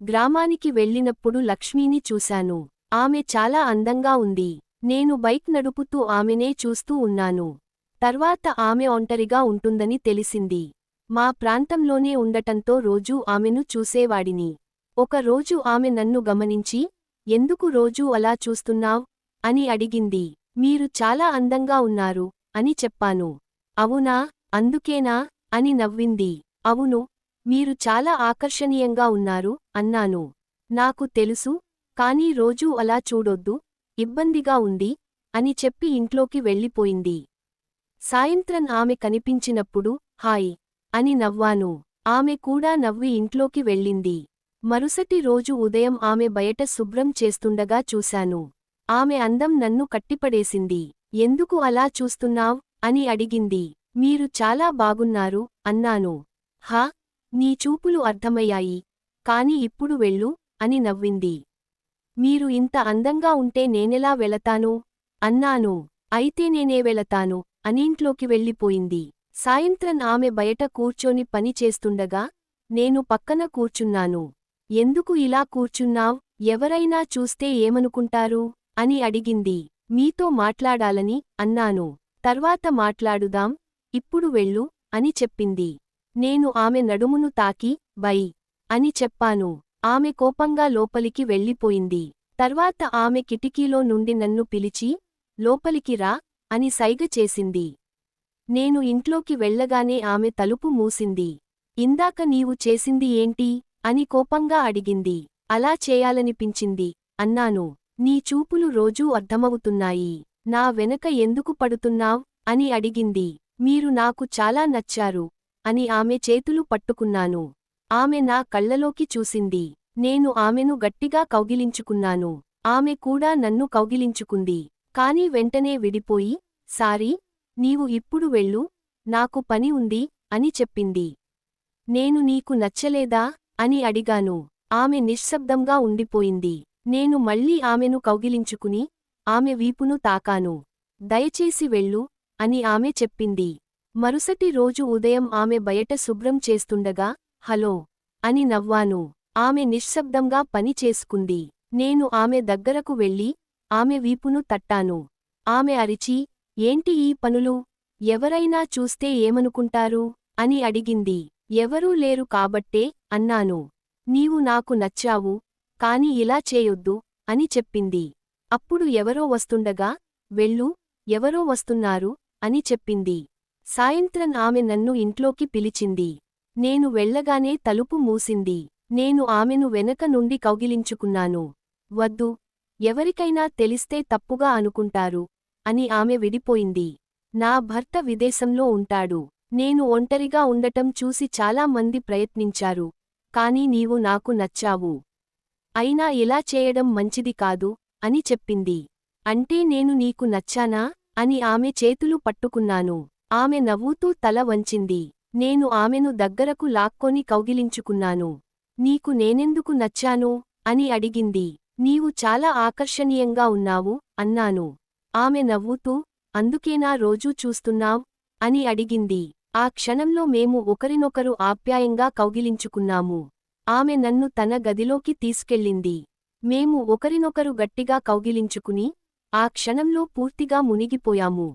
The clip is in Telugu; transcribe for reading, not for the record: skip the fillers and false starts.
గ్రామానికి వెళ్ళినప్పుడు లక్ష్మీని చూశాను. ఆమె చాలా అందంగా ఉంది. నేను బైక్ నడుపుతూ ఆమెనే చూస్తూ ఉన్నాను. తర్వాత ఆమె ఒంటరిగా ఉంటుందని తెలిసింది. మా ప్రాంతంలోనే ఉండటంతో రోజూ ఆమెను చూసేవాడిని. ఒక రోజు ఆమె నన్ను గమనించి, ఎందుకు రోజూ అలా చూస్తున్నావ్? అని అడిగింది. మీరు చాలా అందంగా ఉన్నారు అని చెప్పాను. అవునా, అందుకేనా? అని నవ్వింది. అవును, మీరు చాలా ఆకర్షణీయంగా ఉన్నారు అన్నాను. నాకు తెలుసు, కానీ రోజూ అలా చూడొద్దు, ఇబ్బందిగా ఉంది అని చెప్పి ఇంట్లోకి వెళ్ళిపోయింది. సాయంత్రం ఆమె కనిపించినప్పుడు హాయ్ అని నవ్వాను. ఆమె కూడా నవ్వి ఇంట్లోకి వెళ్ళింది. మరుసటి రోజు ఉదయం ఆమె బయట శుభ్రం చేస్తుండగా చూశాను. ఆమె అందం నన్ను కట్టిపడేసింది. ఎందుకు అలా చూస్తున్నావ్? అని అడిగింది. మీరు చాలా బాగున్నారు అన్నాను. హా, నీ చూపులు అర్థమయ్యాయి, కాని ఇప్పుడు వెళ్ళు అని నవ్వింది. మీరు ఇంత అందంగా ఉంటే నేనెలా వెళతాను? అన్నాను. అయితే నేనే వెళతాను అనింట్లోకి వెళ్ళిపోయింది. సాయంత్రం ఆమె బయట కూర్చొని పని చేస్తుండగా నేను పక్కన కూర్చున్నాను. ఎందుకు ఇలా కూర్చున్నావ్? ఎవరైనా చూస్తే ఏమనుకుంటారు? అని అడిగింది. మీతో మాట్లాడాలని అన్నాను. తర్వాత మాట్లాడుదాం, ఇప్పుడు వెళ్ళు అని చెప్పింది. నేను ఆమె నడుమును తాకి బై అని చెప్పాను. ఆమె కోపంగా లోపలికి వెళ్ళిపోయింది. తర్వాత ఆమె కిటికీలో నుండి నన్ను పిలిచి, లోపలికి రా అని సైగ చేసింది. నేను ఇంట్లోకి వెళ్ళగానే ఆమె తలుపు మూసింది. ఇందాక నీవు చేసింది ఏంటి? అని కోపంగా అడిగింది. అలా చేయాలనిపించింది అన్నాను. నీ చూపులు రోజూ అర్థమవుతున్నాయి. నా వెనక ఎందుకు పడుతున్నావ్? అని అడిగింది. మీరు నాకు చాలా నచ్చారు అని ఆమె చేతులు పట్టుకున్నాను. ఆమె నా కళ్ళలోకి చూసింది. నేను ఆమెను గట్టిగా కౌగిలించుకున్నాను. ఆమె కూడా నన్ను కౌగిలించుకుంది. కాని వెంటనే విడిపోయి, సారీ, నీవు ఇప్పుడు వెళ్ళు, నాకు పని ఉంది అని చెప్పింది. నేను నీకు నచ్చలేదా? అని అడిగాను. ఆమె నిశ్శబ్దంగా ఉండిపోయింది. నేను మళ్ళీ ఆమెను కౌగిలించుకుని, ఆమె వీపును తాకాను. దయచేసి వెళ్ళు అని ఆమె చెప్పింది. మరుసటి రోజు ఉదయం ఆమె బయట శుభ్రం చేస్తుండగా, హలో అని నవ్వాను. ఆమె నిశ్శబ్దంగా పని చేసుకుంది. నేను ఆమె దగ్గరకు వెళ్ళి, ఆమె వీపును తట్టాను. ఆమె అరిచి, ఏంటి ఈ పనులు? ఎవరైనా చూస్తే ఏమనుకుంటారు? అని అడిగింది. ఎవరూ లేరు కాబట్టే అన్నాను. నీవు నాకు నచ్చావు, కాని ఇలా చేయొద్దు అని చెప్పింది. అప్పుడు ఎవరో వస్తుండగా, వెళ్ళు, ఎవరో వస్తున్నారు అని చెప్పింది. సాయంత్రం ఆమె నన్ను ఇంట్లోకి పిలిచింది. నేను వెళ్ళగానే తలుపు మూసింది. నేను ఆమెను వెనక నుండి కౌగిలించుకున్నాను. వద్దు, ఎవరికైనా తెలిస్తే తప్పుగా అనుకుంటారు అని ఆమె విడిపోయింది. నా భర్త విదేశంలో ఉంటాడు. నేను ఒంటరిగా ఉండటం చూసి చాలా మంది ప్రయత్నించారు, కాని నీవు నాకు నచ్చావు. అయినా ఇలా చేయడం మంచిది కాదు అని చెప్పింది. అంటే నేను నీకు నచ్చానా? అని ఆమె చేతులు పట్టుకున్నాను. ఆమె నవ్వుతూ తల వంచింది. నేను ఆమెను దగ్గరకు లాక్కొని కౌగిలించుకున్నాను. నీకు నేనెందుకు నచ్చాను? అని అడిగింది. నీవు చాలా ఆకర్షణీయంగా ఉన్నావు అన్నాను. ఆమె నవ్వుతూ, అందుకేనా రోజూ చూస్తున్నావ్? అని అడిగింది. ఆ క్షణంలో మేము ఒకరినొకరు ఆప్యాయంగా కౌగిలించుకున్నాము. ఆమె నన్ను తన గదిలోకి తీసుకెళ్ళింది. మేము ఒకరినొకరు గట్టిగా కౌగిలించుకుని, ఆ క్షణంలో పూర్తిగా మునిగిపోయాము.